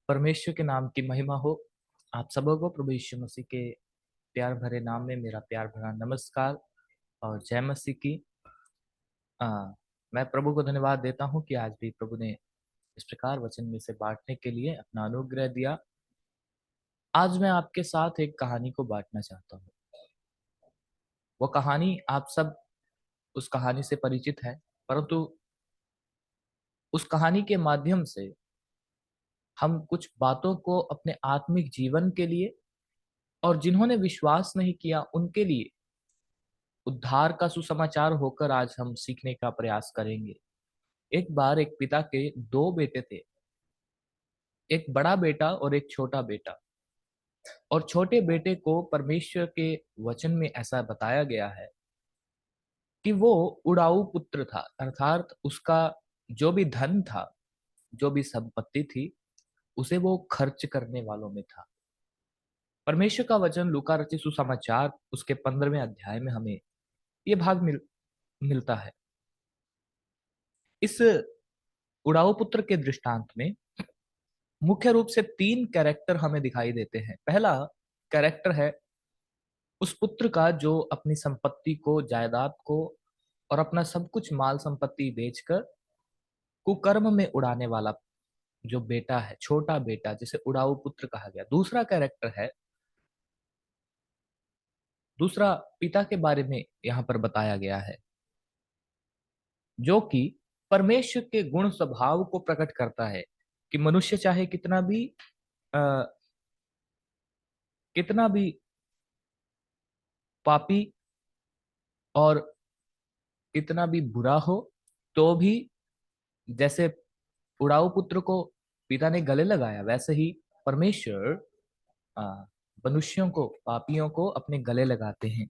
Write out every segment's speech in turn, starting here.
परमेश्वर के नाम की महिमा हो। आप सबों को प्रभु यीशु मसीह के प्यार भरे नाम में मेरा प्यार भरा नमस्कार और जय मसीह की। अ, मैं प्रभु को धन्यवाद देता हूँ कि आज भी प्रभु ने इस प्रकार वचन में से बांटने के लिए अपना अनुग्रह दिया। आज मैं आपके साथ एक कहानी को बांटना चाहता हूँ। वो कहानी आप सब उस कहानी से परिचित है, परंतु उस कहानी के माध्यम से हम कुछ बातों को अपने आत्मिक जीवन के लिए और जिन्होंने विश्वास नहीं किया उनके लिए उद्धार का सुसमाचार होकर आज हम सीखने का प्रयास करेंगे। एक बार एक पिता के 2 बेटे थे, एक बड़ा बेटा और एक छोटा बेटा। और छोटे बेटे को परमेश्वर के वचन में ऐसा बताया गया है कि वो उड़ाऊ पुत्र था, अर्थात उसका जो भी धन था, जो भी संपत्ति थी, उसे वो खर्च करने वालों में था। परमेश्वर का वचन लूका रचित सुसमाचार उसके 15वें अध्याय में हमें ये भाग मिलता है। इस उड़ाऊ पुत्र के दृष्टांत में मुख्य रूप से 3 कैरेक्टर हमें दिखाई देते हैं। पहला कैरेक्टर है उस पुत्र का जो अपनी संपत्ति को, जायदाद को और अपना सब कुछ माल संपत्ति बेचकर कुकर्म में उड़ाने वाला जो बेटा है, छोटा बेटा जिसे उड़ाऊ पुत्र कहा गया। दूसरा कैरेक्टर है, दूसरा पिता के बारे में यहाँ पर बताया गया है, जो कि परमेश्वर के गुण स्वभाव को प्रकट करता है कि मनुष्य चाहे अ, कितना भी पापी और कितना भी बुरा हो, तो भी जैसे उड़ाऊ पुत्र को पिता ने गले लगाया, वैसे ही परमेश्वर अ, मनुष्यों को, पापियों को अपने गले लगाते हैं,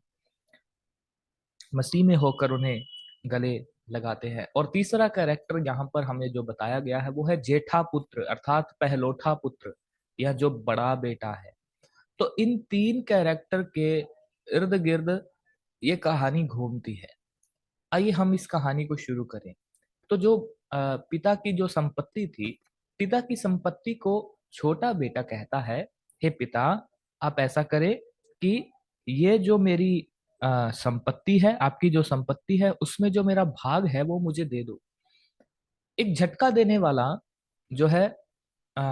मसीह में होकर उन्हें गले लगाते हैं। और तीसरा कैरेक्टर यहाँ पर हमें जो बताया गया है वो है जेठा पुत्र, अर्थात पहलोठा पुत्र, या जो बड़ा बेटा है। तो इन 3 कैरेक्टर के इर्द गिर्द ये कहानी घूमती है। आइए हम इस कहानी को शुरू करें। तो जो पिता की जो संपत्ति थी, पिता की संपत्ति को छोटा बेटा कहता है, हे पिता, आप ऐसा करें कि ये जो मेरी संपत्ति है, आपकी जो संपत्ति है, उसमें जो मेरा भाग है वो मुझे दे दो। एक झटका देने वाला जो है अ,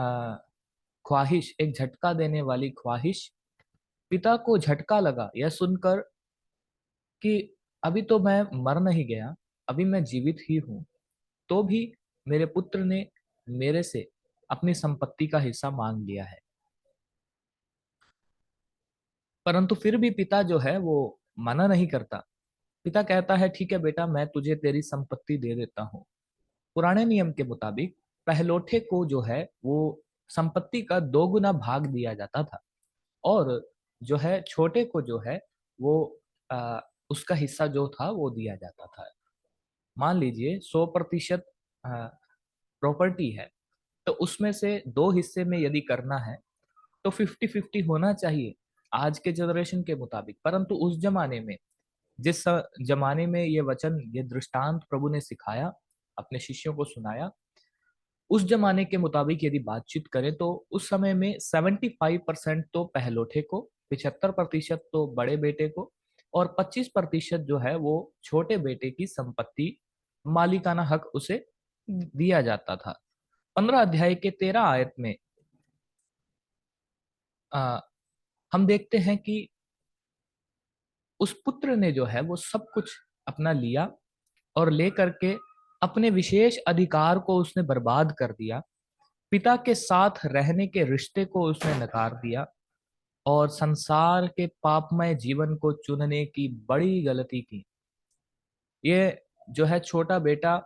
ख्वाहिश, एक झटका देने वाली ख्वाहिश पिता को झटका लगा यह सुनकर कि अभी तो मैं मर नहीं गया, अभी मैं जीवित ही हूँ, तो भी मेरे पुत्र ने मेरे से अपनी संपत्ति का हिस्सा मांग लिया है। परंतु फिर भी पिता जो है वो मना नहीं करता। पिता कहता है, ठीक है बेटा, मैं तुझे तेरी संपत्ति दे देता हूँ। पुराने नियम के मुताबिक पहलोठे को जो है वो संपत्ति का 2 गुना भाग दिया जाता था, और जो है छोटे को जो है वो अ, उसका हिस्सा जो था वो दिया जाता था। मान लीजिए 100% प्रॉपर्टी है, तो उसमें से 2 हिस्से में यदि करना है तो 50-50 होना चाहिए आज के जनरेशन के मुताबिक। परंतु उस जमाने में, जिस जमाने में ये वचन, ये दृष्टांत प्रभु ने सिखाया, अपने शिष्यों को सुनाया, उस जमाने के मुताबिक यदि बातचीत करें तो उस समय में 75% तो पहलोठे को, 75% तो बड़े बेटे को, और 25% जो है वो छोटे बेटे की संपत्ति, मालिकाना हक उसे दिया जाता था। 15 अध्याय के 13 आयत में अ, हम देखते हैं कि उस पुत्र ने जो है वो सब कुछ अपना लिया और लेकर के अपने विशेष अधिकार को उसने बर्बाद कर दिया। पिता के साथ रहने के रिश्ते को उसने नकार दिया और संसार के पापमय जीवन को चुनने की बड़ी गलती की। ये जो है छोटा बेटा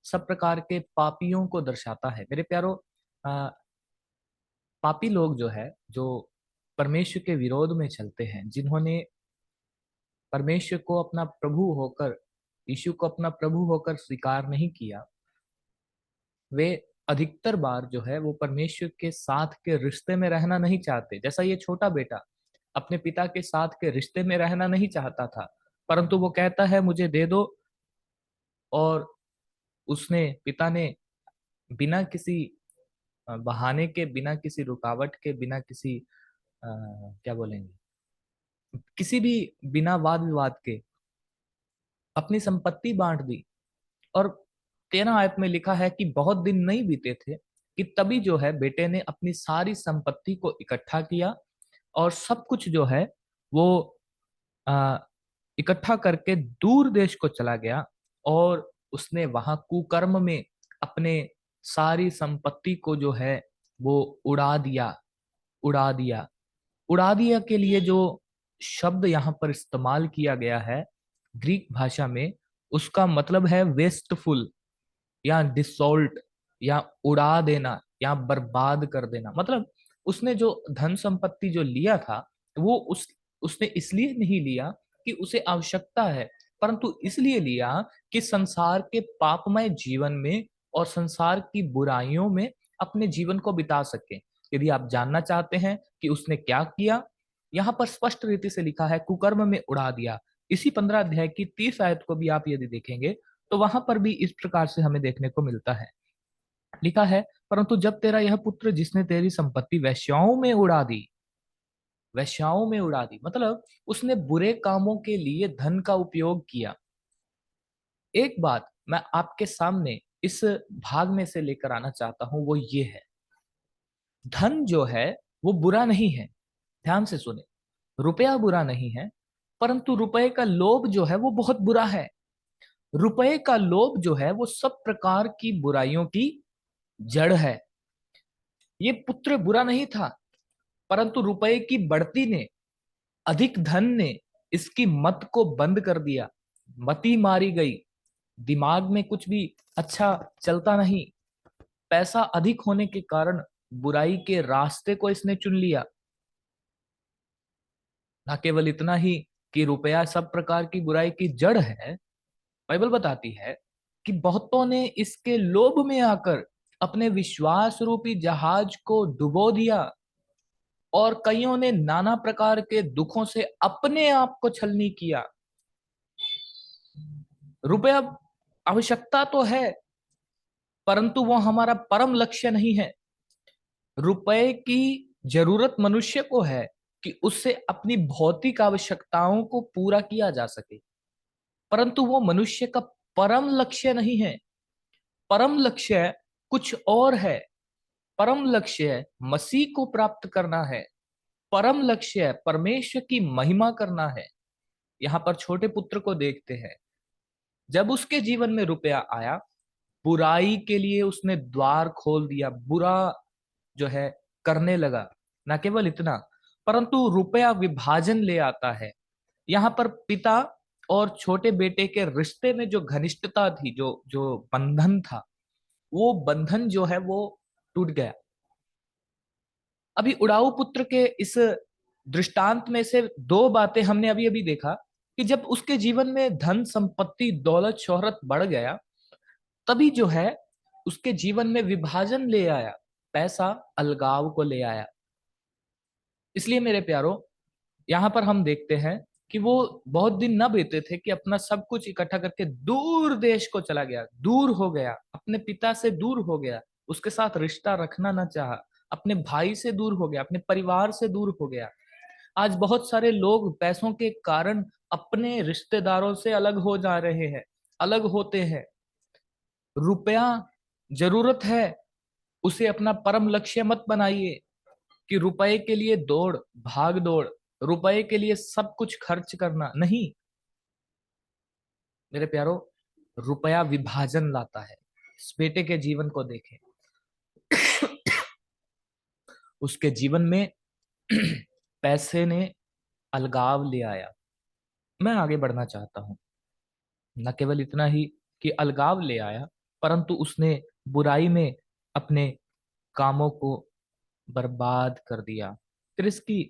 सब प्रकार के पापियों को दर्शाता है। मेरे प्यारो, अ, पापी लोग जो है, जो परमेश्वर के विरोध में चलते हैं, जिन्होंने परमेश्वर को अपना प्रभु होकर, यीशु को अपना प्रभु होकर स्वीकार नहीं किया, वे अधिकतर बार जो है वो परमेश्वर के साथ के रिश्ते में रहना नहीं चाहते। जैसा ये छोटा बेटा अपने पिता के साथ के रिश्ते में रहना नहीं चाहता था, परंतु वो कहता है मुझे दे दो, और उसने, पिता ने बिना किसी बहाने के, बिना किसी रुकावट के, बिना किसी क्या बोलेंगे, किसी भी बिना वाद विवाद के अपनी संपत्ति बांट दी। और 13 आयत में लिखा है कि बहुत दिन नहीं बीते थे कि तभी जो है बेटे ने अपनी सारी संपत्ति को इकट्ठा किया और सब कुछ जो है वो आ, इकट्ठा करके दूर देश को चला गया। और उसने वहां कुकर्म में अपने सारी संपत्ति को जो है वो उड़ा दिया। उड़ा दिया। उड़ा दिया के लिए जो शब्द यहाँ पर इस्तेमाल किया गया है ग्रीक भाषा में, उसका मतलब है वेस्टफुल या डिसॉल्ट या उड़ा देना या बर्बाद कर देना। मतलब उसने जो धन संपत्ति जो लिया था वो उसने इसलिए नहीं लिया कि उसे आवश्यकता है, परंतु इसलिए लिया कि संसार के पापमय जीवन में और संसार की बुराइयों में अपने जीवन को बिता सके। यदि आप जानना चाहते हैं कि उसने क्या किया, यहाँ पर स्पष्ट रीति से लिखा है कुकर्म में उड़ा दिया। इसी 15 अध्याय की 30 आयत को भी आप यदि देखेंगे तो वहां पर भी इस प्रकार से हमें देखने को मिलता है। लिखा है, परंतु जब तेरा यह पुत्र जिसने तेरी संपत्ति वेश्याओं में उड़ा दी, वेश्याओं में उड़ा दी मतलब उसने बुरे कामों के लिए धन का उपयोग किया। एक बात मैं आपके सामने इस भाग में से लेकर आना चाहता हूं, वो ये है, धन जो है वो बुरा नहीं है। ध्यान से सुने, रुपया बुरा नहीं है, परंतु रुपए का लोभ जो है वो बहुत बुरा है। रुपए का लोभ जो है वो सब प्रकार की बुराइयों की जड़ है। ये पुत्र बुरा नहीं था, परंतु रुपए की बढ़ती ने, अधिक धन ने इसकी मत को बंद कर दिया। मति मारी गई, दिमाग में कुछ भी अच्छा चलता नहीं। पैसा अधिक होने के कारण बुराई के रास्ते को इसने चुन लिया। ना केवल इतना ही कि रुपया सब प्रकार की बुराई की जड़ है, बाइबल बताती है कि बहुतों ने इसके लोभ में आकर अपने विश्वास रूपी जहाज को डुबो दिया और कईयों ने नाना प्रकार के दुखों से अपने आप को छलनी किया। रुपया आवश्यकता तो है, परंतु वो हमारा परम लक्ष्य नहीं है। रुपए की जरूरत मनुष्य को है कि उससे अपनी भौतिक आवश्यकताओं को पूरा किया जा सके, परंतु वो मनुष्य का परम लक्ष्य नहीं है। परम लक्ष्य कुछ और है। परम लक्ष्य मसीह को प्राप्त करना है। परम लक्ष्य परमेश्वर की महिमा करना है। यहाँ पर छोटे पुत्र को देखते हैं, जब उसके जीवन में रुपया आया, बुराई के लिए उसने द्वार खोल दिया, बुरा जो है करने लगा। न केवल इतना, परंतु रुपया विभाजन ले आता है। यहाँ पर पिता और छोटे बेटे के रिश्ते में जो घनिष्ठता थी, जो जो बंधन था, वो बंधन जो है वो टूट गया। अभी उड़ाऊ पुत्र के इस दृष्टांत में से दो बातें हमने अभी अभी देखा कि जब उसके जीवन में धन संपत्ति दौलत शोहरत बढ़ गया, तभी जो है उसके जीवन में विभाजन ले आया, पैसा अलगाव को ले आया। इसलिए मेरे प्यारो, यहाँ पर हम देखते हैं कि वो बहुत दिन न बीते थे कि अपना सब कुछ इकट्ठा करके दूर देश को चला गया, दूर हो गया, अपने पिता से दूर हो गया, उसके साथ रिश्ता रखना न चाहा, अपने भाई से दूर हो गया, अपने परिवार से दूर हो गया। आज बहुत सारे लोग पैसों के कारण अपने रिश्तेदारों से अलग हो जा रहे हैं, अलग होते हैं। रुपया जरूरत है, उसे अपना परम लक्ष्य मत बनाइए कि रुपए के लिए दौड़ भाग दौड़, रुपए के लिए सब कुछ खर्च करना नहीं। मेरे प्यारो, रुपया विभाजन लाता है। इस बेटे के जीवन को देखें, उसके जीवन में पैसे ने अलगाव ले आया। मैं आगे बढ़ना चाहता हूं। न केवल इतना ही कि अलगाव ले आया, परंतु उसने बुराई में अपने कामों को बर्बाद कर दिया। फिर इसकी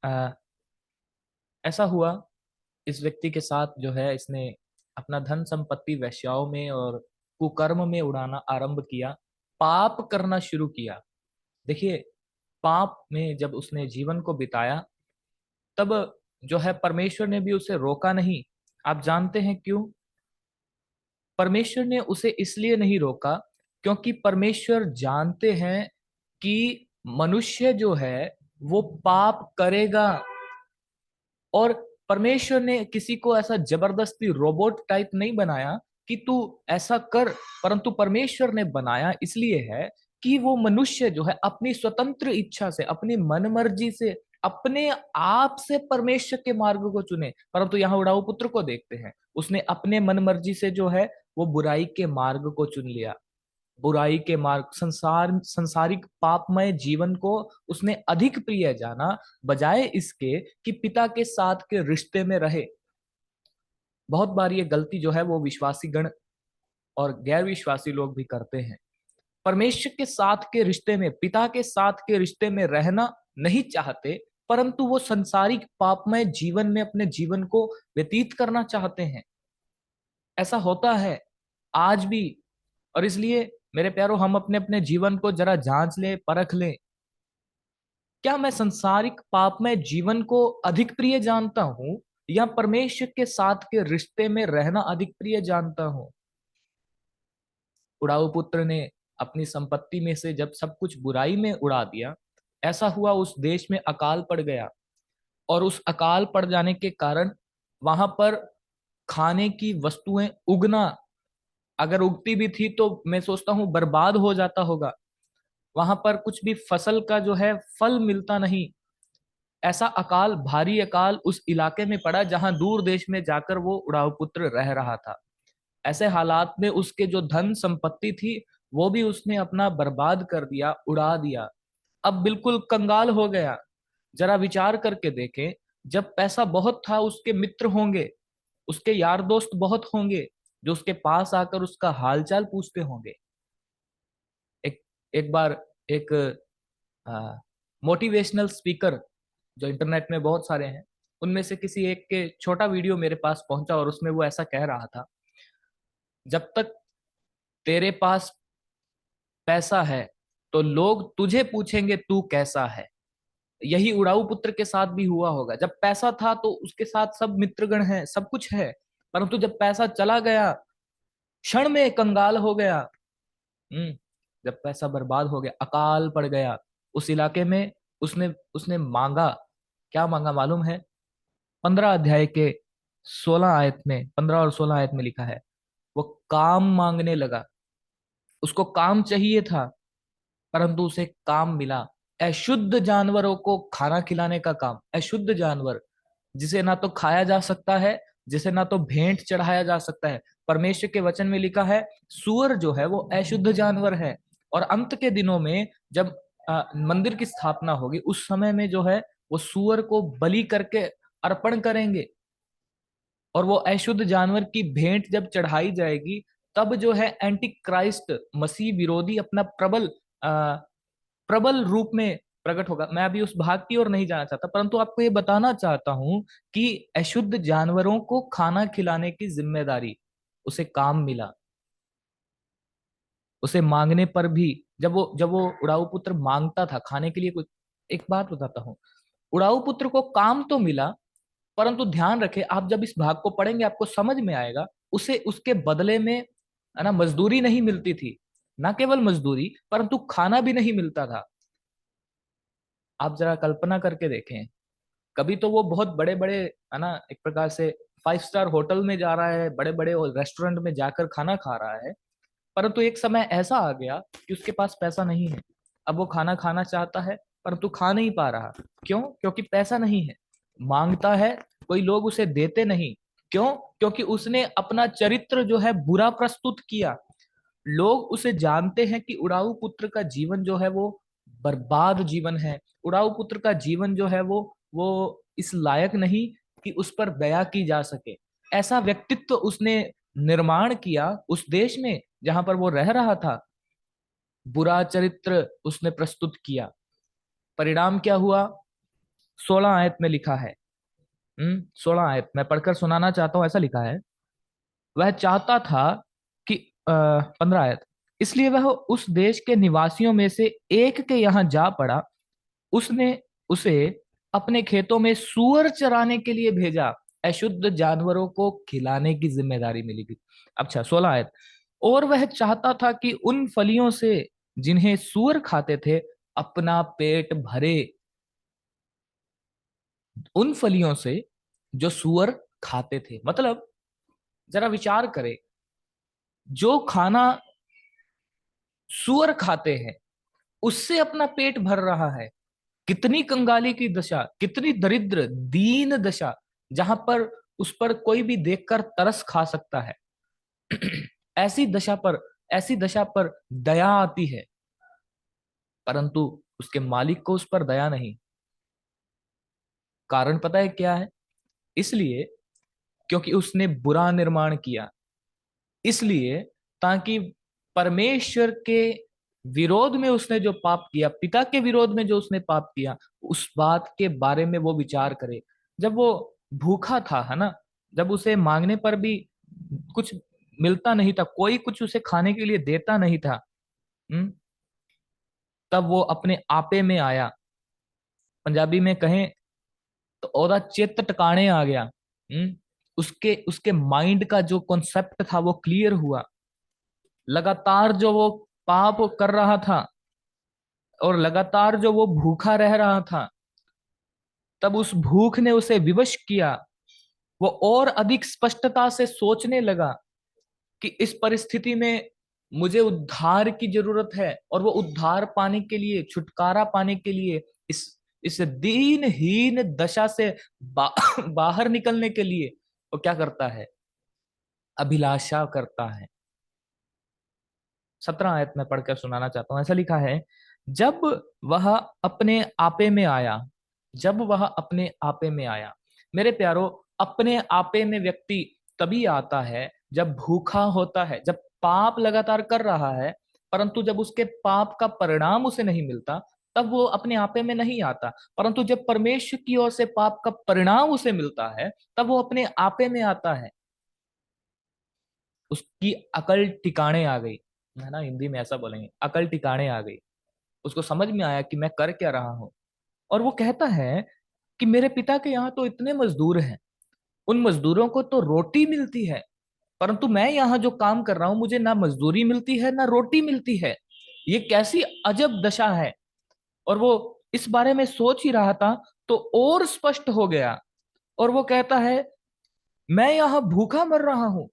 अ, ऐसा हुआ, इस व्यक्ति के साथ जो है इसने अपना धन संपत्ति वेश्याओं में और कुकर्म में उड़ाना आरंभ किया, पाप करना शुरू किया। देखिए, पाप में जब उसने जीवन को बिताया, तब जो है परमेश्वर ने भी उसे रोका नहीं। आप जानते हैं क्यों? परमेश्वर ने उसे इसलिए नहीं रोका क्योंकि परमेश्वर जानते हैं कि मनुष्य जो है वो पाप करेगा, और परमेश्वर ने किसी को ऐसा जबरदस्ती रोबोट टाइप नहीं बनाया कि तू ऐसा कर, परंतु परमेश्वर ने बनाया इसलिए है कि वो मनुष्य जो है अपनी स्वतंत्र इच्छा से, अपनी मन मर्जी से, अपने आप से परमेश्वर के मार्ग को चुने। परंतु यहाँ उड़ाऊ पुत्र को देखते हैं, उसने अपने मन मर्जी से जो है वो बुराई के मार्ग को चुन लिया। बुराई के मार्ग, संसारिक पापमय जीवन को उसने अधिक प्रिय जाना, बजाय इसके कि पिता के साथ के रिश्ते में रहे। बहुत बार ये गलती जो है वो विश्वासी गण और गैर विश्वासी लोग भी करते हैं। परमेश्वर के साथ के रिश्ते में, पिता के साथ के रिश्ते में रहना नहीं चाहते, परंतु वो संसारिक पापमय जीवन में अपने जीवन को व्यतीत करना चाहते हैं। ऐसा होता है आज भी। और इसलिए मेरे प्यारों, हम अपने अपने जीवन को जरा जांच लें, परख लें। क्या मैं संसारिक पापमय जीवन को अधिक प्रिय जानता हूं, या परमेश्वर के साथ के रिश्ते में रहना अधिक प्रिय जानता हूं? उड़ाऊ पुत्र ने अपनी संपत्ति में से जब सब कुछ बुराई में उड़ा दिया, ऐसा हुआ उस देश में अकाल पड़ गया। और उस अकाल पड़ जाने के कारण वहां पर खाने की वस्तुएं उगना, अगर उगती भी थी तो मैं सोचता हूं बर्बाद हो जाता होगा। वहां पर कुछ भी फसल का जो है फल मिलता नहीं। ऐसा अकाल, भारी अकाल उस इलाके में पड़ा जहां दूर देश में जाकर वो उड़ाऊ पुत्र रह रहा था। ऐसे हालात में उसके जो धन संपत्ति थी वो भी उसने अपना बर्बाद कर दिया, उड़ा दिया। अब बिल्कुल कंगाल हो गया। जरा विचार करके देखें, जब पैसा बहुत था उसके मित्र होंगे, उसके यार दोस्त बहुत होंगे जो उसके पास आकर उसका हालचाल पूछते होंगे। एक एक बार एक मोटिवेशनल स्पीकर जो इंटरनेट में बहुत सारे हैं, उनमें से किसी एक के छोटा वीडियो मेरे पास पहुंचा और उसमें वो ऐसा कह रहा था, जब तक तेरे पास पैसा है तो लोग तुझे पूछेंगे तू कैसा है। यही उड़ाऊ पुत्र के साथ भी हुआ होगा। जब पैसा था तो उसके साथ सब मित्रगण हैं, सब कुछ है, परंतु जब पैसा चला गया, क्षण में कंगाल हो गया। जब पैसा बर्बाद हो गया, अकाल पड़ गया उस इलाके में, उसने उसने मांगा। क्या मांगा मालूम है? 15 अध्याय के 16 आयत में, 15 और 16 आयत में लिखा है, वो काम मांगने लगा। उसको काम चाहिए था, परंतु उसे काम मिला अशुद्ध जानवरों को खाना खिलाने का काम। अशुद्ध जानवर जिसे ना तो खाया जा सकता है, जिसे ना तो भेंट चढ़ाया जा सकता है। परमेश्वर के वचन में लिखा है सूअर जो है वो अशुद्ध जानवर है। और अंत के दिनों में जब मंदिर की स्थापना होगी, उस समय में जो है वो सूअर को बलि करके अर्पण करेंगे। और वो अशुद्ध जानवर की भेंट जब चढ़ाई जाएगी, तब जो है एंटी क्राइस्ट, मसीह विरोधी अपना प्रबल प्रबल रूप में प्रकट होगा। मैं अभी उस भाग की ओर नहीं जाना चाहता, परंतु आपको ये बताना चाहता हूं कि अशुद्ध जानवरों को खाना खिलाने की जिम्मेदारी उसे काम मिला। उसे मांगने पर भी, जब वो उड़ाऊ पुत्र मांगता था खाने के लिए कुछ। एक बात बताता हूँ, उड़ाऊ पुत्र को काम तो मिला, परंतु ध्यान रखें, आप जब इस भाग को पढ़ेंगे आपको समझ में आएगा, उसे उसके बदले में है ना मजदूरी नहीं मिलती थी। ना केवल मजदूरी, परंतु खाना भी नहीं मिलता था। आप जरा कल्पना करके देखें, कभी तो वो बहुत बड़े बड़े है ना, एक प्रकार से 5 स्टार होटल में जा रहा है, बड़े बड़े रेस्टोरेंट में जाकर खाना खा रहा है, परंतु एक समय ऐसा आ गया कि उसके पास पैसा नहीं है। अब वो खाना खाना चाहता है, परंतु खा नहीं पा रहा। क्यों? क्योंकि पैसा नहीं है। मांगता है, कोई लोग उसे देते नहीं। क्यों? क्योंकि उसने अपना चरित्र जो है बुरा प्रस्तुत किया। लोग उसे जानते हैं कि उड़ाऊ पुत्र का जीवन जो है वो बर्बाद जीवन है। उड़ाऊ पुत्र का जीवन जो है वो इस लायक नहीं कि उस पर दया की जा सके। ऐसा व्यक्तित्व उसने निर्माण किया उस देश में जहां पर वो रह रहा था। बुरा चरित्र उसने प्रस्तुत किया। परिणाम क्या हुआ? 16 आयत में लिखा है। 16 आयत मैं पढ़कर सुनाना चाहता हूं। ऐसा लिखा है, वह चाहता था कि 15 आयत, इसलिए वह उस देश के निवासियों में से एक के यहाँ जा पड़ा। उसने उसे अपने खेतों में सूअर चराने के लिए भेजा। अशुद्ध जानवरों को खिलाने की जिम्मेदारी मिली थी। अच्छा, 16 आयत, और वह चाहता था कि उन फलियों से जिन्हें सूअर खाते थे अपना पेट भरे उन फलियों से जो सूअर खाते थे। मतलब जरा विचार करें, जो खाना सूअर खाते हैं उससे अपना पेट भर रहा है। कितनी कंगाली की दशा, कितनी दरिद्र दीन दशा, जहां पर उस पर कोई भी देखकर तरस खा सकता है। ऐसी दशा पर, ऐसी दशा पर दया आती है, परंतु उसके मालिक को उस पर दया नहीं। कारण पता है क्या है? इसलिए क्योंकि उसने बुरा निर्माण किया। इसलिए ताकि परमेश्वर के विरोध में उसने जो पाप किया, पिता के विरोध में जो उसने पाप किया, उस बात के बारे में वो विचार करे। जब वो भूखा था, है ना, जब उसे मांगने पर भी कुछ मिलता नहीं था, कोई कुछ उसे खाने के लिए देता नहीं था, तब वो अपने आपे में आया। पंजाबी में कहें तो ओदा चित्त टकाने आ गया। उसके उसके माइंड का जो कॉन्सेप्ट था वो क्लियर हुआ। लगातार जो वो पाप कर रहा था और लगातार जो वो भूखा रह रहा था, तब उस भूख ने उसे विवश किया। वो और अधिक स्पष्टता से सोचने लगा कि इस परिस्थिति में मुझे उद्धार की जरूरत है, और वो उद्धार पाने के लिए, छुटकारा पाने के लिए, इस दीनहीन दशा से बाहर निकलने के लिए वो क्या करता है? अभिलाषा करता है। 17 आयत में पढ़कर सुनाना चाहता हूं। ऐसा लिखा है, जब वह अपने आपे में आया, जब वह अपने आपे में आया। मेरे प्यारो, अपने आपे में व्यक्ति तभी आता है जब भूखा होता है, जब पाप लगातार कर रहा है, परंतु जब उसके पाप का परिणाम उसे नहीं मिलता, तब वो अपने आपे में नहीं आता। परंतु जब परमेश्वर की ओर से पाप का परिणाम उसे मिलता है, तब वो अपने आपे में आता है। उसकी अकल टिकाणे आ गई, है ना, हिंदी में ऐसा बोलेंगे, अकल टिकाणे आ गई। उसको समझ में आया कि मैं कर क्या रहा हूं। और वो कहता है कि मेरे पिता के यहाँ तो इतने मजदूर हैं, उन मजदूरों को तो रोटी मिलती है, परंतु मैं यहाँ जो काम कर रहा हूं, मुझे ना मजदूरी मिलती है ना रोटी मिलती है। ये कैसी अजब दशा है। और वो इस बारे में सोच ही रहा था तो और स्पष्ट हो गया। और वो कहता है, मैं यहाँ भूखा मर रहा हूं,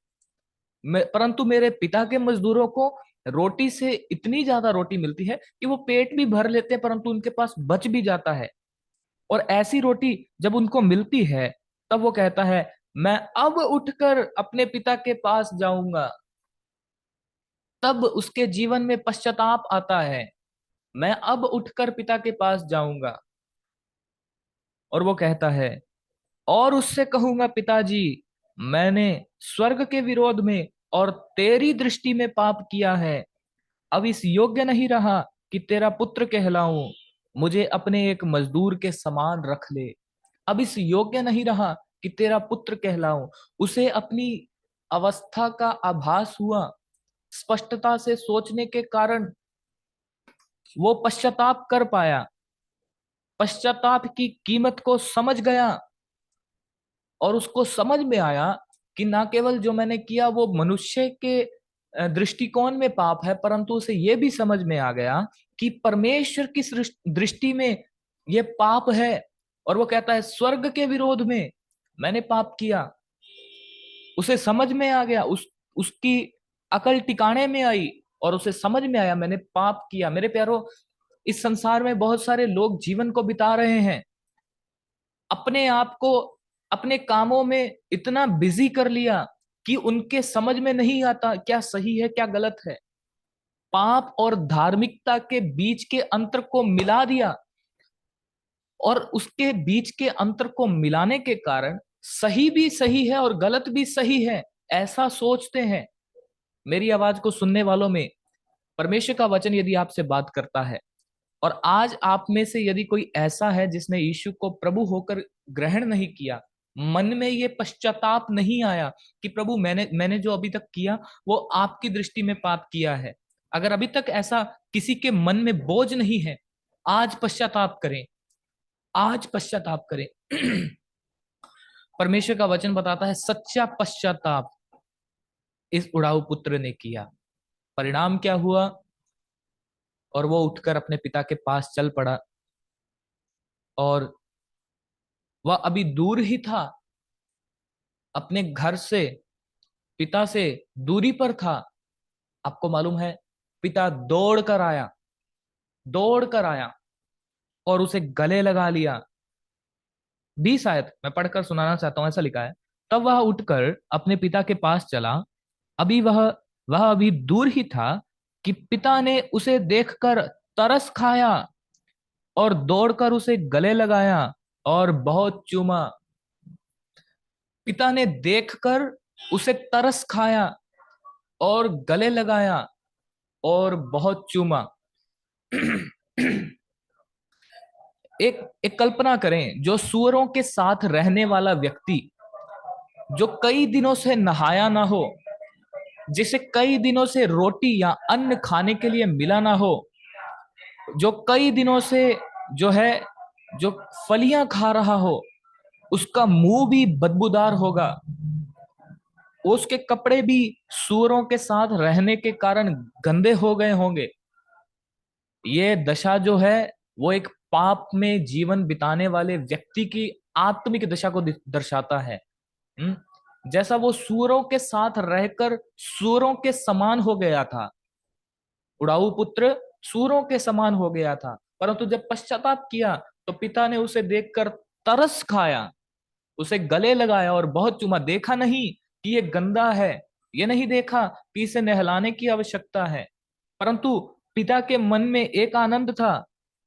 परंतु मेरे पिता के मजदूरों को रोटी से इतनी ज्यादा रोटी मिलती है कि वो पेट भी भर लेते हैं, परंतु उनके पास बच भी जाता है। और ऐसी रोटी जब उनको मिलती है, तब वो कहता है, मैं अब उठकर अपने पिता के पास जाऊंगा। तब उसके जीवन में पश्चाताप आता है, मैं अब उठकर पिता के पास जाऊंगा। और वो कहता है, और उससे कहूंगा, पिताजी, मैंने स्वर्ग के विरोध में और तेरी दृष्टि में पाप किया है। अब इस योग्य नहीं रहा कि तेरा पुत्र कहलाऊं। मुझे अपने एक मजदूर के समान रख ले। अब इस योग्य नहीं रहा कि तेरा पुत्र कहलाऊं। उसे अपनी अवस्था का आभास हुआ। स्पष्टता से सोचने के कारण वो पश्चाताप कर पाया, पश्चाताप की कीमत को समझ गया। और उसको समझ में आया कि ना केवल जो मैंने किया वो मनुष्य के दृष्टिकोण में पाप है, परंतु उसे यह भी समझ में आ गया कि परमेश्वर की दृष्टि में ये पाप है। और वो कहता है, स्वर्ग के विरोध में मैंने पाप किया। उसे समझ में आ गया, उसकी अकल टिकाने में आई और उसे समझ में आया, मैंने पाप किया। मेरे प्यारो, इस संसार में बहुत सारे लोग जीवन को बिता रहे हैं, अपने आप को अपने कामों में इतना बिजी कर लिया कि उनके समझ में नहीं आता क्या सही है क्या गलत है। पाप और धार्मिकता के बीच के अंतर को मिला दिया, और उसके बीच के अंतर को मिलाने के कारण सही भी सही है और गलत भी सही है, ऐसा सोचते हैं। मेरी आवाज को सुनने वालों में परमेश्वर का वचन यदि आपसे बात करता है, और आज आप में से यदि कोई ऐसा है जिसने यीशु को प्रभु होकर ग्रहण नहीं किया, मन में ये पश्चाताप नहीं आया कि प्रभु मैंने मैंने जो अभी तक किया वो आपकी दृष्टि में पाप किया है, अगर अभी तक ऐसा किसी के मन में बोझ नहीं है, आज पश्चाताप करें, आज पश्चाताप करें। परमेश्वर का वचन बताता है, सच्चा पश्चाताप इस उड़ाऊ पुत्र ने किया। परिणाम क्या हुआ? और वो उठकर अपने पिता के पास चल पड़ा। और वह अभी दूर ही था, अपने घर से, पिता से दूरी पर था। आपको मालूम है, पिता दौड़ कर आया और उसे गले लगा लिया भी, शायद मैं पढ़कर सुनाना चाहता हूं, ऐसा लिखा है। तब वह उठकर अपने पिता के पास चला। अभी वह अभी दूर ही था कि पिता ने उसे देखकर तरस खाया और दौड़कर उसे गले लगाया और बहुत चूमा। पिता ने देखकर उसे तरस खाया और गले लगाया और बहुत चूमा। एक एक कल्पना करें, जो सुअरों के साथ रहने वाला व्यक्ति, जो कई दिनों से नहाया ना हो, जिसे कई दिनों से रोटी या अन्न खाने के लिए मिला ना हो, जो कई दिनों से जो है जो फलियां खा रहा हो, उसका मुंह भी बदबूदार होगा, उसके कपड़े भी सूअरों के साथ रहने के कारण गंदे हो गए होंगे। ये दशा जो है वो एक पाप में जीवन बिताने वाले व्यक्ति की आत्मिक दशा को दर्शाता है। हम्म? जैसा वो सूअरों के साथ रहकर सूअरों के समान हो गया था, उड़ाऊ पुत्र सूअरों के समान हो गया था, परंतु जब पश्चाताप किया तो पिता ने उसे देखकर तरस खाया, उसे गले लगाया और बहुत चूमा। देखा नहीं कि ये गंदा है, ये नहीं देखा कि इसे नहलाने की आवश्यकता है, परंतु पिता के मन में एक आनंद था,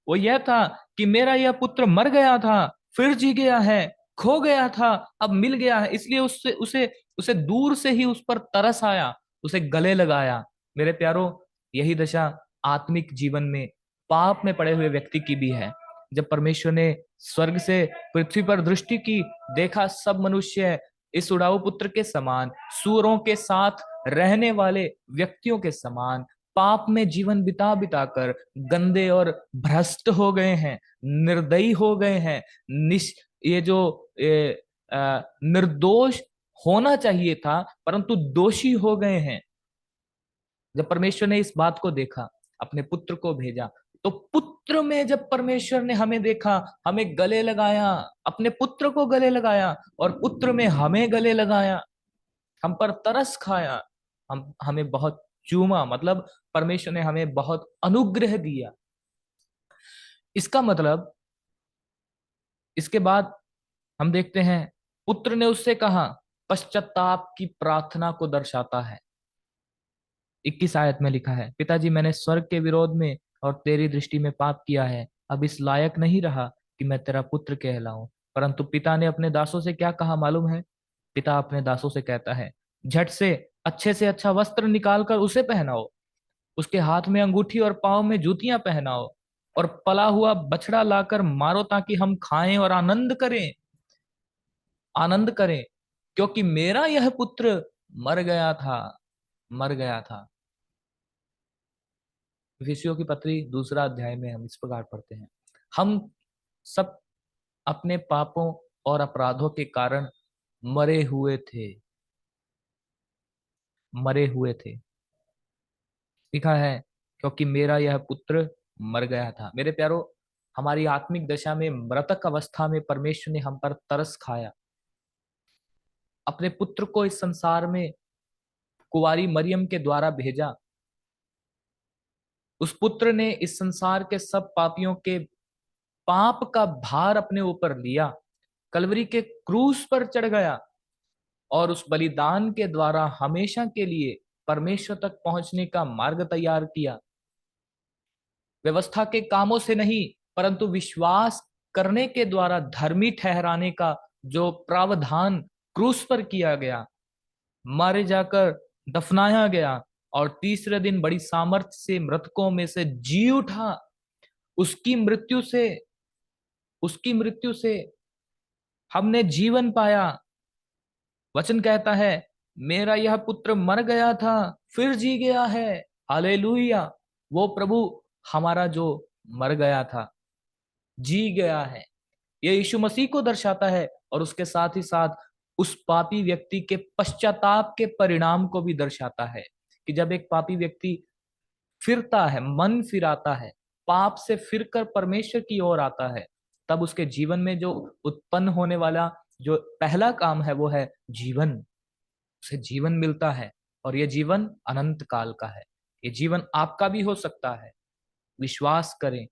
वो यह था कि मेरा यह पुत्र मर गया था, फिर जी गया है, खो गया था, अब मिल गया है। इसलिए उससे उसे उसे दूर से ही उस पर तरस आया, उसे गले लगाया। मेरे प्यारो, यही दशा आत्मिक जीवन में पाप में पड़े हुए व्यक्ति की भी है। जब परमेश्वर ने स्वर्ग से पृथ्वी पर दृष्टि की, देखा सब मनुष्य इस उड़ाऊ पुत्र के समान, सूअरों के साथ रहने वाले व्यक्तियों के समान पाप में जीवन बिता बिता कर गंदे और भ्रष्ट हो गए हैं, निर्दयी हो गए हैं। ये जो निर्दोष होना चाहिए था परंतु दोषी हो गए हैं। जब परमेश्वर ने इस बात को देखा, अपने पुत्र को भेजा, तो पुत्र में जब परमेश्वर ने हमें देखा, हमें गले लगाया, अपने पुत्र को गले लगाया और पुत्र में हमें गले लगाया, हम पर तरस खाया, हम हमें बहुत चूमा, मतलब परमेश्वर ने हमें बहुत अनुग्रह दिया। इसका मतलब इसके बाद हम देखते हैं, पुत्र ने उससे कहा, पश्चाताप की प्रार्थना को दर्शाता है। 21 आयत में लिखा है, पिताजी मैंने स्वर्ग के विरोध में और तेरी दृष्टि में पाप किया है, अब इस लायक नहीं रहा कि मैं तेरा पुत्र कहलाऊं। परंतु पिता ने अपने दासों से क्या कहा मालूम है? पिता अपने दासों से कहता है, झट से अच्छा वस्त्र निकालकर उसे पहनाओ, उसके हाथ में अंगूठी और पांव में जूतियां पहनाओ, और पला हुआ बछड़ा लाकर मारो, ताकि हम खाएं और आनंद करें, क्योंकि मेरा यह पुत्र मर गया था, मर गया था। इफिसियों की पत्री 2 अध्याय में हम इस प्रकार पढ़ते हैं, हम सब अपने पापों और अपराधों के कारण मरे हुए थे, मरे हुए थे। लिखा है, क्योंकि मेरा यह पुत्र मर गया था। मेरे प्यारो, हमारी आत्मिक दशा में, मृतक अवस्था में परमेश्वर ने हम पर तरस खाया, अपने पुत्र को इस संसार में कुंवारी मरियम के द्वारा भेजा। उस पुत्र ने इस संसार के सब पापियों के पाप का भार अपने ऊपर लिया, कलवरी के क्रूस पर चढ़ गया और उस बलिदान के द्वारा हमेशा के लिए परमेश्वर तक पहुंचने का मार्ग तैयार किया। व्यवस्था के कामों से नहीं, परंतु विश्वास करने के द्वारा धर्मी ठहराने का जो प्रावधान क्रूस पर किया गया, मारे जाकर दफनाया गया और तीसरे दिन बड़ी सामर्थ्य से मृतकों में से जी उठा। उसकी मृत्यु से उसकी मृत्यु से हमने जीवन पाया। वचन कहता है, मेरा यह पुत्र मर गया था, फिर जी गया है। हालेलुया! वो प्रभु हमारा जो मर गया था, जी गया है, ये यीशु मसीह को दर्शाता है और उसके साथ ही साथ उस पापी व्यक्ति के पश्चाताप के परिणाम को भी दर्शाता है कि जब एक पापी व्यक्ति फिरता है, मन फिराता है, पाप से फिरकर परमेश्वर की ओर आता है, तब उसके जीवन में जो उत्पन्न होने वाला जो पहला काम है वो है जीवन। उसे जीवन मिलता है, और ये जीवन अनंत काल का है। ये जीवन आपका भी हो सकता है। विश्वास करें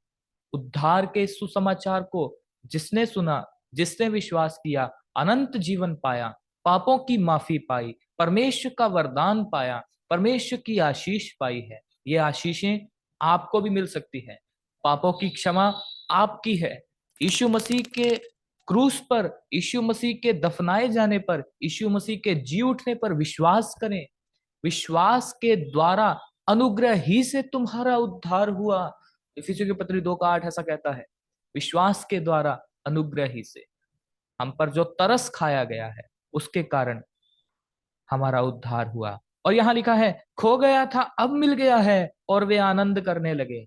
उद्धार के सुसमाचार को। जिसने सुना, जिसने विश्वास किया, अनंत जीवन पाया, पापों की माफी पाई, परमेश्वर का वरदान पाया, परमेश्वर की आशीष पाई है। ये आशीषें आपको भी मिल सकती है। पापों की क्षमा आपकी है। यीशु मसीह के क्रूस पर, यीशु मसीह के दफनाए जाने पर, यीशु मसीह के जी उठने पर विश्वास करें। विश्वास के द्वारा अनुग्रह ही से तुम्हारा उद्धार हुआ। इफिसियों की पत्री 2:8 ऐसा कहता है, विश्वास के द्वारा अनुग्रह ही से हम पर जो तरस खाया गया है उसके कारण हमारा उद्धार हुआ। और यहां लिखा है, खो गया था अब मिल गया है, और वे आनंद करने लगे।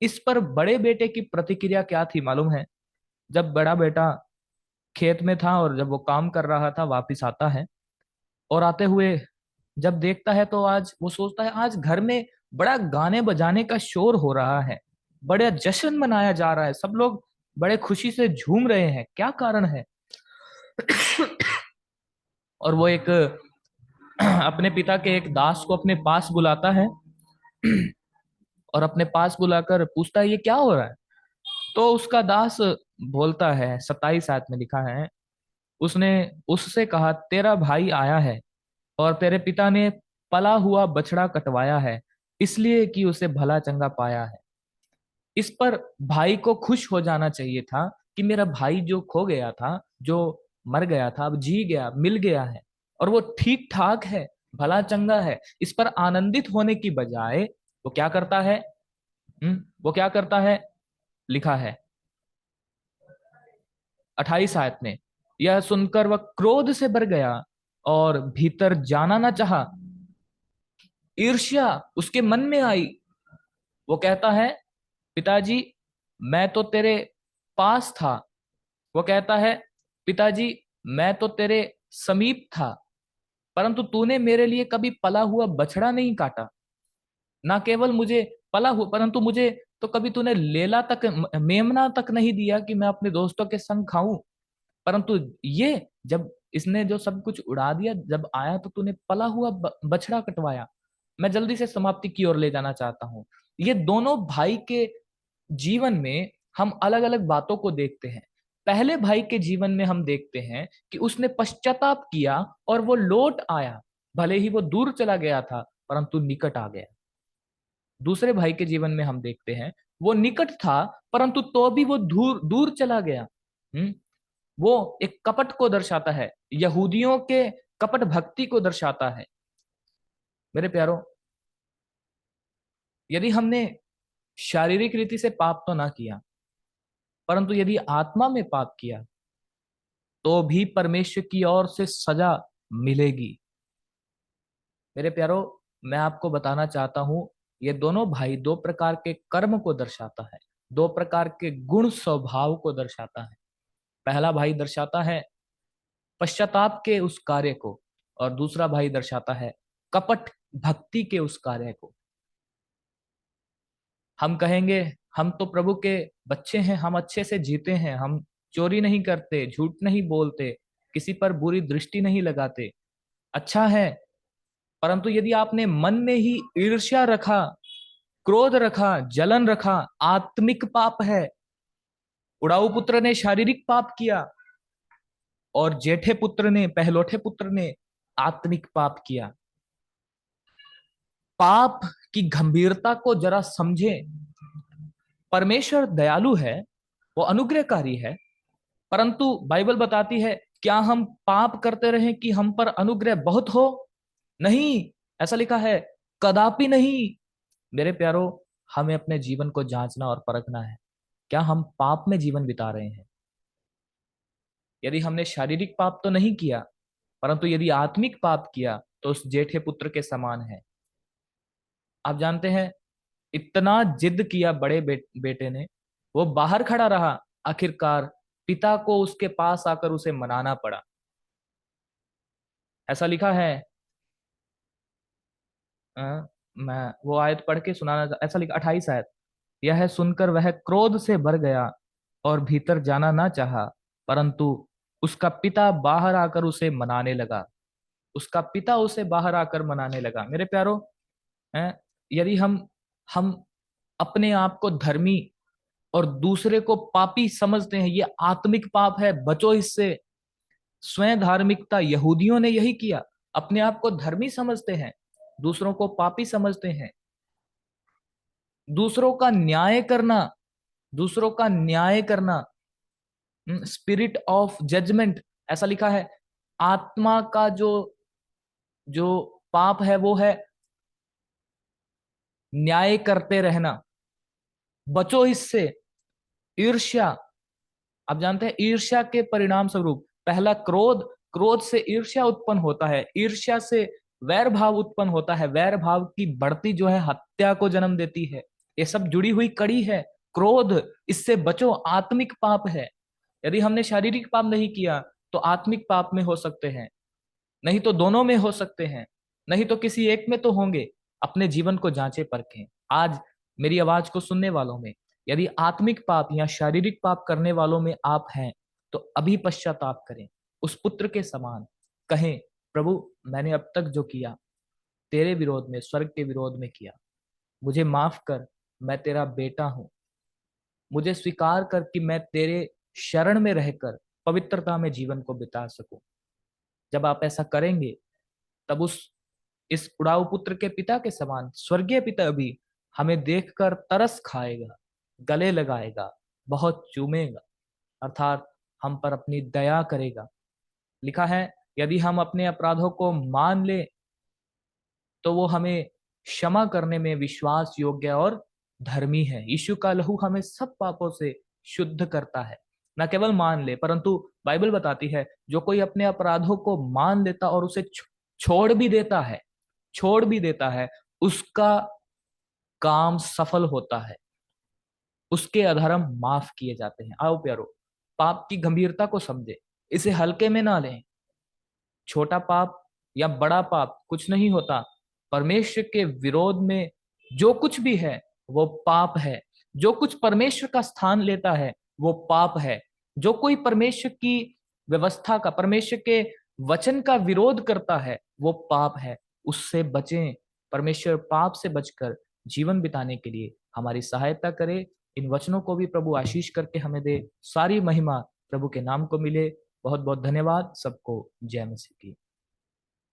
इस पर बड़े बेटे की प्रतिक्रिया क्या थी मालूम है? जब बड़ा बेटा खेत में था और जब वो काम कर रहा था, वापिस आता है, और आते हुए जब देखता है तो आज वो सोचता है आज घर में बड़ा गाने बजाने का शोर हो रहा है, बड़ा जश्न मनाया जा रहा है, सब लोग बड़े खुशी से झूम रहे हैं, क्या कारण है? और वो एक अपने पिता के एक दास को अपने पास बुलाता है और अपने पास बुलाकर पूछता है ये क्या हो रहा है? तो उसका दास बोलता है, 27 आयत में लिखा है, उसने उससे कहा तेरा भाई आया है और तेरे पिता ने पला हुआ बछड़ा कटवाया है, इसलिए कि उसे भला चंगा पाया है। इस पर भाई को खुश हो जाना चाहिए था कि मेरा भाई जो खो गया था, जो मर गया था, अब जी गया, मिल गया है, और वो ठीक ठाक है, भला चंगा है। इस पर आनंदित होने की बजाय वो क्या करता है? वो क्या करता है? लिखा है 28 आयत में, यह सुनकर वह क्रोध से भर गया और भीतर जाना ना चाहा। ईर्ष्या उसके मन में आई। वो कहता है, पिताजी मैं तो तेरे पास था। वो कहता है, पिताजी मैं तो तेरे समीप था, परंतु तूने मेरे लिए कभी पला हुआ बछड़ा नहीं काटा। ना केवल मुझे पला हुआ, परंतु मुझे तो कभी तूने लेला तक, मेमना तक नहीं दिया कि मैं अपने दोस्तों के संग खाऊं। परंतु ये, जब इसने जो सब कुछ उड़ा दिया, जब आया तो तूने पला हुआ बछड़ा कटवाया। मैं जल्दी से समाप्ति की ओर ले जाना चाहता हूं। ये दोनों भाई के जीवन में हम अलग अलग बातों को देखते हैं। पहले भाई के जीवन में हम देखते हैं कि उसने पश्चाताप किया और वो लौट आया, भले ही वो दूर चला गया था परंतु निकट आ गया। दूसरे भाई के जीवन में हम देखते हैं, वो निकट था परंतु तो भी वो दूर दूर चला गया। वो एक कपट को दर्शाता है, यहूदियों के कपट भक्ति को दर्शाता है। मेरे प्यारो, यदि हमने शारीरिक रीति से पाप तो ना किया, परंतु यदि आत्मा में पाप किया तो भी परमेश्वर की ओर से सजा मिलेगी। मेरे प्यारो, मैं आपको बताना चाहता हूं, ये दोनों भाई दो प्रकार के कर्म को दर्शाता है, दो प्रकार के गुण स्वभाव को दर्शाता है। पहला भाई दर्शाता है पश्चाताप के उस कार्य को, और दूसरा भाई दर्शाता है कपट भक्ति के उस कार्य को। हम कहेंगे हम तो प्रभु के बच्चे हैं, हम अच्छे से जीते हैं, हम चोरी नहीं करते, झूठ नहीं बोलते, किसी पर बुरी दृष्टि नहीं लगाते, अच्छा है। परंतु यदि आपने मन में ही ईर्ष्या रखा, क्रोध रखा, जलन रखा, आत्मिक पाप है। उड़ाऊ पुत्र ने शारीरिक पाप किया और जेठे पुत्र ने, पहलोठे पुत्र ने आत्मिक पाप किया। पाप की गंभीरता को जरा समझे। परमेश्वर दयालु है, वो अनुग्रहकारी है, परंतु बाइबल बताती है क्या हम पाप करते रहें कि हम पर अनुग्रह बहुत हो? नहीं, ऐसा लिखा है, कदापि नहीं। मेरे प्यारो, हमें अपने जीवन को जांचना और परखना है, क्या हम पाप में जीवन बिता रहे हैं? यदि हमने शारीरिक पाप तो नहीं किया, परंतु यदि आत्मिक पाप किया तो उस जेठे पुत्र के समान है। आप जानते हैं, इतना जिद किया बड़े बेटे ने, वो बाहर खड़ा रहा, आखिरकार पिता को उसके पास आकर उसे मनाना पड़ा। ऐसा लिखा है मैं वो आयत पढ़ के सुनाना, ऐसा लिखा 28 आयत। यह सुनकर वह क्रोध से भर गया और भीतर जाना ना चाहा, परंतु उसका पिता बाहर आकर उसे मनाने लगा। उसका पिता उसे बाहर आकर मनाने लगा। मेरे प्यारो, हैं, यदि हम अपने आप को धर्मी और दूसरे को पापी समझते हैं, ये आत्मिक पाप है, बचो इससे। स्वयं धार्मिकता, यहूदियों ने यही किया। अपने आप को धर्मी समझते हैं, दूसरों को पापी समझते हैं। दूसरों का न्याय करना, दूसरों का न्याय करना, स्पिरिट ऑफ जजमेंट, ऐसा लिखा है। आत्मा का जो जो पाप है वो है न्याय करते रहना, बचो इससे। ईर्ष्या, आप जानते हैं ईर्ष्या के परिणाम स्वरूप पहला क्रोध, क्रोध से ईर्ष्या उत्पन्न होता है, ईर्ष्या से वैर भाव उत्पन्न होता है, वैर भाव की बढ़ती जो है हत्या को जन्म देती है। ये सब जुड़ी हुई कड़ी है। क्रोध, इससे बचो, आत्मिक पाप है। यदि हमने शारीरिक पाप नहीं किया तो आत्मिक पाप में हो सकते हैं, नहीं तो दोनों में हो सकते हैं, नहीं तो किसी एक में तो होंगे। अपने जीवन को जांचें परखें। आज मेरी आवाज को सुनने वालों में यदि आत्मिक पाप या शारीरिक पाप करने वालों में आप हैं तो अभी पश्चाताप करें, उस पुत्र के समान कहें, प्रभु मैंने अब तक जो किया तेरे विरोध में, स्वर्ग के विरोध में किया, मुझे माफ कर, मैं तेरा बेटा हूं। मुझे स्वीकार कर कि मैं तेरे शरण में रहकर पवित्रता में जीवन को बिता सकूं। जब आप ऐसा करेंगे तब उस इस उड़ाऊ पुत्र के पिता के समान स्वर्गीय पिता भी हमें देखकर तरस खाएगा, गले लगाएगा, बहुत चूमेगा, अर्थात हम पर अपनी दया करेगा। लिखा है यदि हम अपने अपराधों को मान ले तो वो हमें क्षमा करने में विश्वास योग्य और धर्मी है। यीशु का लहू हमें सब पापों से शुद्ध करता है। न केवल मान ले, परंतु बाइबल बताती है जो कोई अपने अपराधों को मान लेता और उसे छोड़ भी देता है, छोड़ भी देता है, उसका काम सफल होता है, उसके अधर्म माफ किए जाते हैं। आओ प्यारो, पाप की गंभीरता को समझे, इसे हल्के में ना लें। छोटा पाप या बड़ा पाप कुछ नहीं होता। परमेश्वर के विरोध में जो कुछ भी है वो पाप है। जो कुछ परमेश्वर का स्थान लेता है वो पाप है। जो कोई परमेश्वर की व्यवस्था का, परमेश्वर के वचन का विरोध करता है वो पाप है। उससे बचें। परमेश्वर पाप से बचकर जीवन बिताने के लिए हमारी सहायता करे। इन वचनों को भी प्रभु आशीष करके हमें दे। सारी महिमा प्रभु के नाम को मिले। बहुत बहुत धन्यवाद। सबको जय मसीह की।